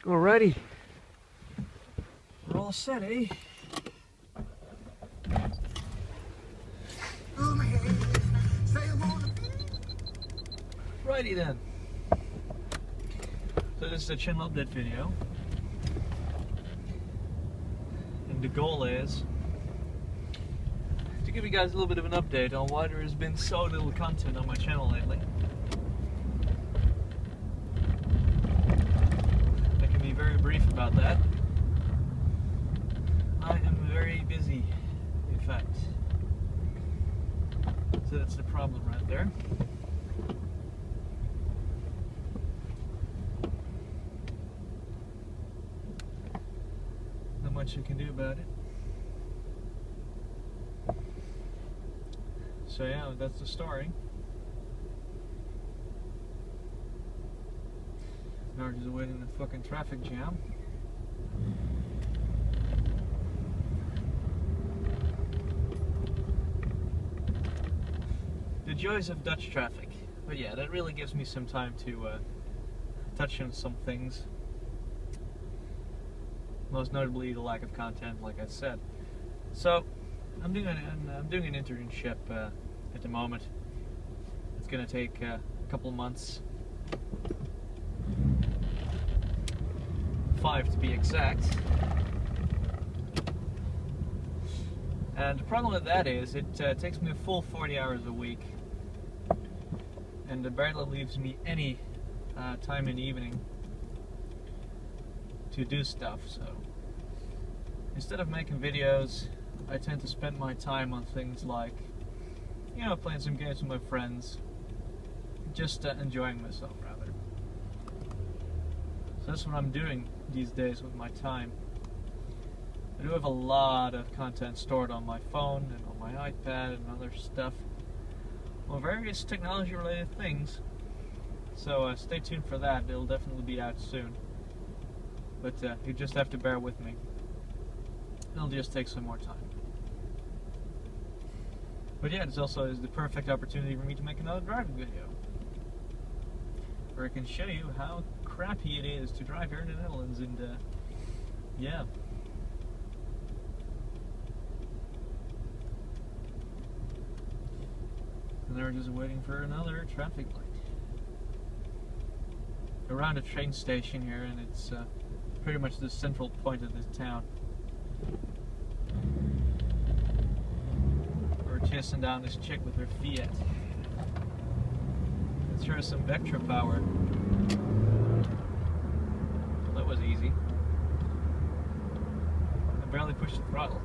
Alrighty. We're all set, eh? Righty then. So this is a channel update video. And the goal is to give you guys a little bit of an update on why there has been so little content on my channel lately. I can be very brief about that. I am very busy, in fact. So that's the problem right there. Not much you can do about it. So yeah, that's the story. Now we're just waiting in the fucking traffic jam. The joys of Dutch traffic. But yeah, that really gives me some time to touch on some things. Most notably the lack of content, like I said. So I'm doing an internship at the moment. It's gonna take a couple months, 5 to be exact. And the problem with that is it takes me a full 40 hours a week, and it barely leaves me any time in the evening to do stuff. So instead of making videos, I tend to spend my time on things like, you know, playing some games with my friends, just enjoying myself rather. So that's what I'm doing these days with my time. I do have a lot of content stored on my phone and on my iPad and other stuff, well, various technology related things. So stay tuned for that. It'll definitely be out soon. But you just have to bear with me. It'll just take some more time. But yeah, this also is the perfect opportunity for me to make another driving video, where I can show you how crappy it is to drive here in the Netherlands, and yeah. And they're just waiting for another traffic light around a train station here, and it's pretty much the central point of this town. We're chasing down this chick with her Fiat. Let's show her some Vectra power. Well, that was easy. I barely pushed the throttle.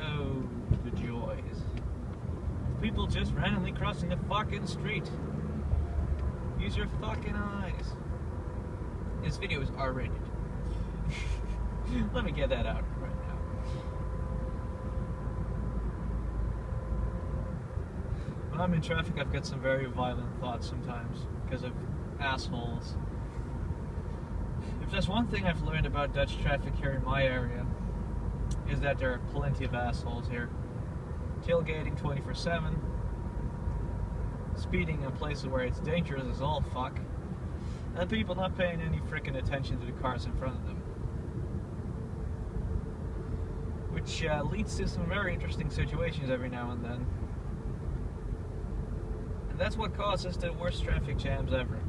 Oh, the joys. People just randomly crossing the fucking street. Use your fucking eyes. This video is R-rated. Let me get that out right now. When I'm in traffic, I've got some very violent thoughts sometimes because of assholes. If there's one thing I've learned about Dutch traffic here in my area, is that there are plenty of assholes here. Tailgating 24/7, speeding in places where it's dangerous as all fuck, and people not paying any frickin' attention to the cars in front of them. Which leads to some very interesting situations every now and then. And that's what causes the worst traffic jams ever.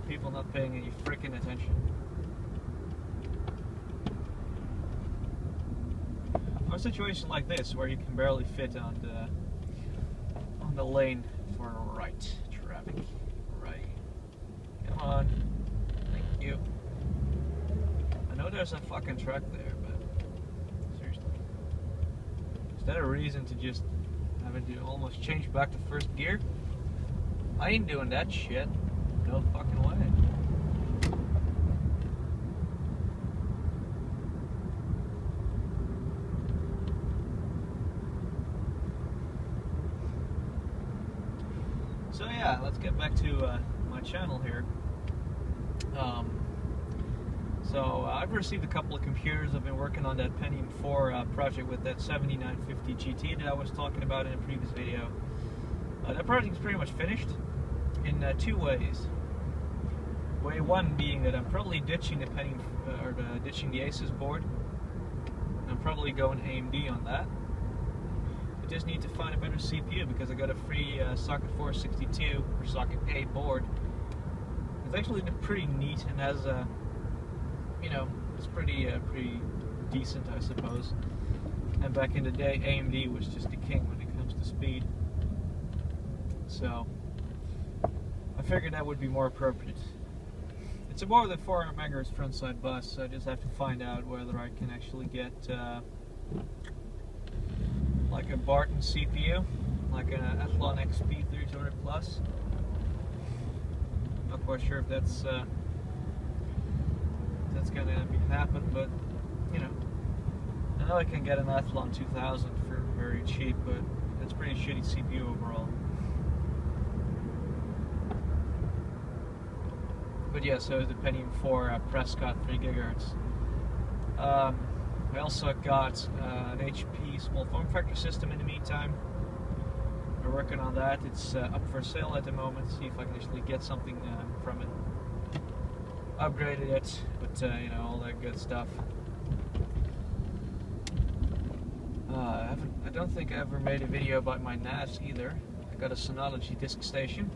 People not paying any frickin' attention. Or a situation like this, where you can barely fit on the lane for right traffic. Right. Come on. Thank you. I know there's a fucking truck there, but seriously. Is that a reason to just have it almost change back to first gear? I ain't doing that shit. No fucking way. So yeah, let's get back to my channel here. So I've received a couple of computers. I've been working on that Pentium 4 project with that 7950 GT that I was talking about in a previous video. That project is pretty much finished in 2 ways. Way one being that I'm probably ditching the ditching the Asus board. I'm probably going AMD on that. I just need to find a better CPU because I got a free socket 462 or socket A board. It's actually pretty neat and has a, it's pretty decent, I suppose. And back in the day, AMD was just the king when it comes to speed. So I figured that would be more appropriate. It's a more than 400 megahertz frontside bus, so I just have to find out whether I can actually get like a Barton CPU, like an Athlon XP 3200 Plus. Not quite sure if that's gonna happen, but I know I can get an Athlon 2000 for very cheap, but it's pretty shitty CPU overall. But yeah, so the Pentium 4 Prescott 3 gigahertz. I also got an HP small form factor system in the meantime. We're working on that. It's up for sale at the moment. See if I can actually get something from it. Upgraded it, but all that good stuff. I don't think I ever made a video about my NAS either. I got a Synology disk station.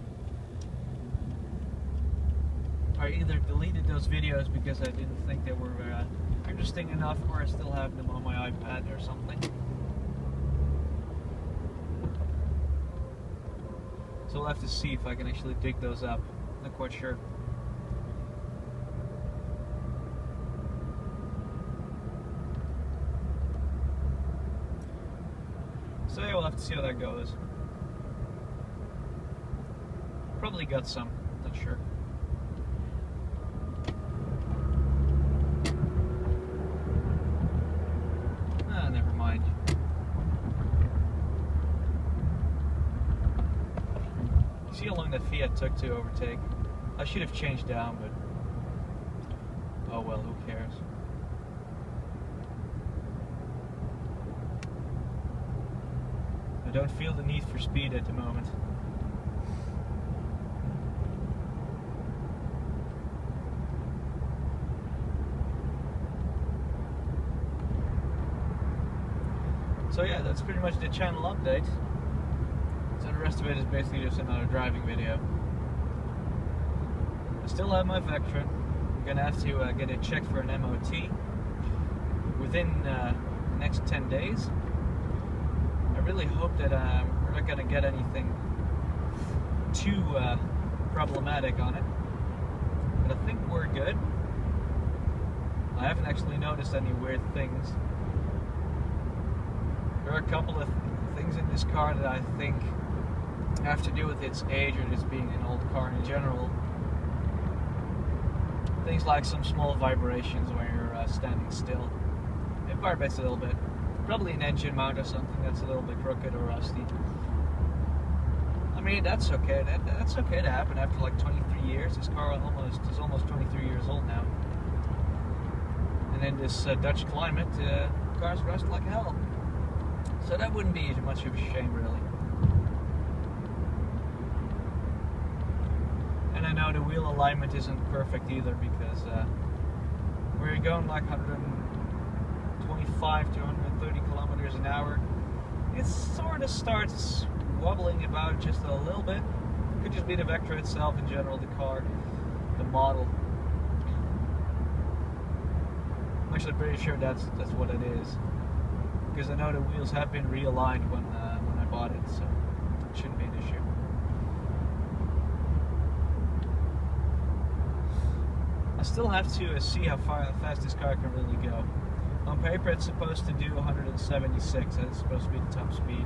I either deleted those videos because I didn't think they were interesting enough, or I still have them on my iPad or something. So we'll have to see if I can actually dig those up. Not quite sure. So yeah, we'll have to see how that goes. Probably got some, not sure. Never mind. See how long that Fiat took to overtake? I should have changed down, but oh well, who cares? I don't feel the need for speed at the moment. So yeah, that's pretty much the channel update. So the rest of it is basically just another driving video. I still have my Vectron. I'm gonna have to get it checked for an MOT within the next 10 days. I really hope that we're not gonna get anything too problematic on it, but I think we're good. I haven't actually noticed any weird things. There are a couple of things in this car that I think have to do with its age or just being an old car in general. Things like some small vibrations when you're standing still. It vibrates a little bit. Probably an engine mount or something that's a little bit crooked or rusty. I mean, that's okay. That's okay to happen after like 23 years. This car is almost 23 years old now. And in this Dutch climate, cars rust like hell. So that wouldn't be much of a shame, really. And I know the wheel alignment isn't perfect either, because we're going like 125 to 130 kilometers an hour. It sort of starts wobbling about just a little bit. It could just be the Vectra itself in general, the car, the model. I'm actually pretty sure that's what it is, because I know the wheels have been realigned when I bought it, so it shouldn't be an issue. I still have to see how fast this car can really go. On paper it's supposed to do 176, that's supposed to be the top speed.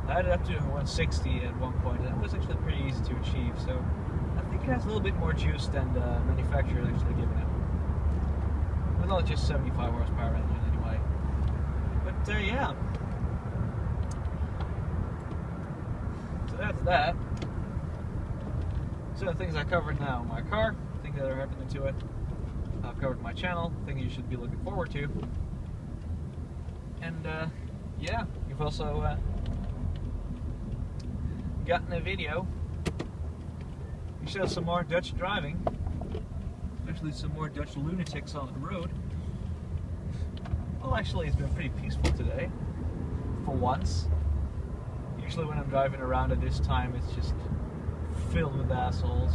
I had it up to 160 at one point, and that was actually pretty easy to achieve, so I think it has a little bit more juice than the manufacturer is actually giving it. With not just 75 horsepower engine anyway. But yeah. So that's that. So the things I covered now. My car, things that are happening to it. I've covered my channel, things you should be looking forward to. And yeah, you've also gotten a video. You show some more Dutch driving. Especially some more Dutch lunatics on the road. Well, actually, it's been pretty peaceful today, for once. Usually when I'm driving around at this time, it's just filled with assholes.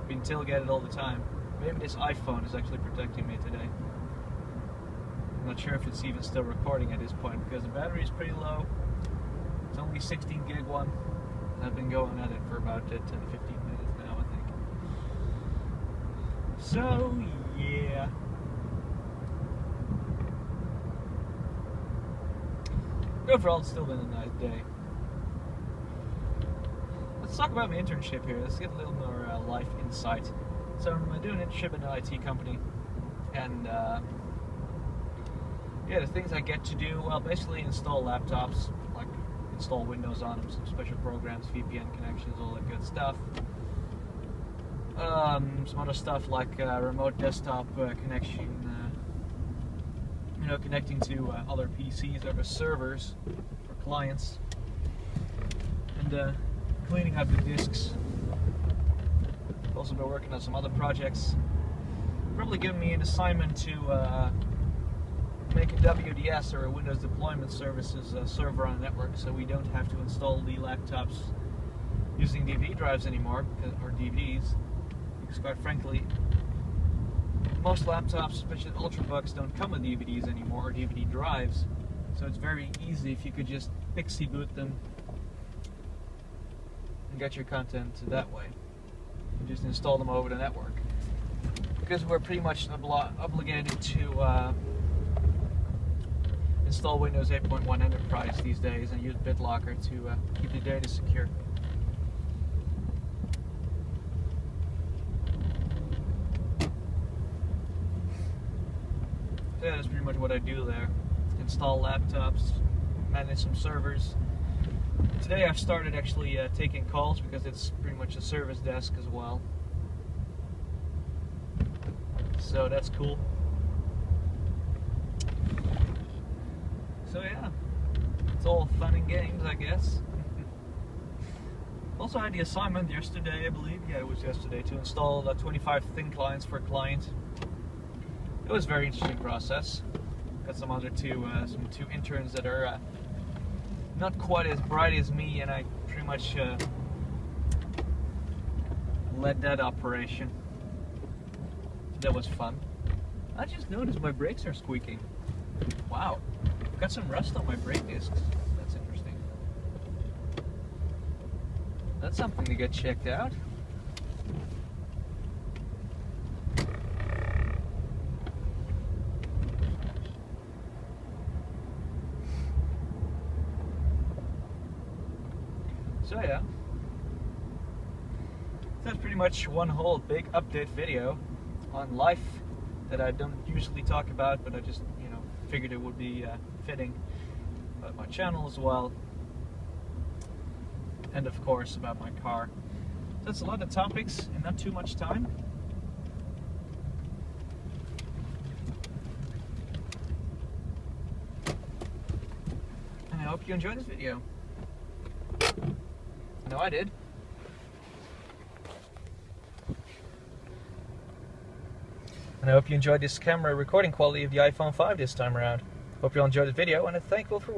Being tailgated all the time. Maybe this iPhone is actually protecting me today. I'm not sure if it's even still recording at this point because the battery is pretty low. It's only 16 gig one. I've been going at it for about 10 to 15 minutes now, I think. So, yeah. Overall, it's still been a nice day. Let's talk about my internship here. Let's get a little more life insight. So I'm doing an internship in an IT company, and yeah, the things I get to do, well, basically install laptops, like install Windows on them, some special programs, VPN connections, all that good stuff. Some other stuff like remote desktop connection, connecting to other PCs or servers for clients, and cleaning up the disks. I've also been working on some other projects. Probably giving me an assignment to make a WDS, or a Windows Deployment Services server on a network, so we don't have to install the laptops using DVD drives anymore, or DVDs, because quite frankly, most laptops, especially Ultrabooks, don't come with DVDs anymore, or DVD drives, so it's very easy if you could just pixie boot them and get your content that way. You just install them over the network. Because we're pretty much obligated to install Windows 8.1 Enterprise these days and use BitLocker to keep the data secure. So yeah, that's pretty much what I do there. Install laptops, manage some servers. Today I've started actually taking calls because it's pretty much a service desk as well. So that's cool. So yeah, it's all fun and games, I guess. Also had the assignment yesterday, I believe. Yeah, it was yesterday, to install 25 thin clients for a client. It was a very interesting process. Got some two interns that are not quite as bright as me, and I pretty much led that operation. That was fun. I just noticed my brakes are squeaking. Wow, I've got some rust on my brake discs. That's interesting. That's something to get checked out. So yeah, that's pretty much one whole big update video on life that I don't usually talk about, but I just, figured it would be fitting about my channel as well, and of course about my car. So that's a lot of topics and not too much time. And I hope you enjoyed this video. I know I did. And I hope you enjoyed this camera recording quality of the iPhone 5 this time around. Hope you all enjoyed the video, and I'm thankful for watching.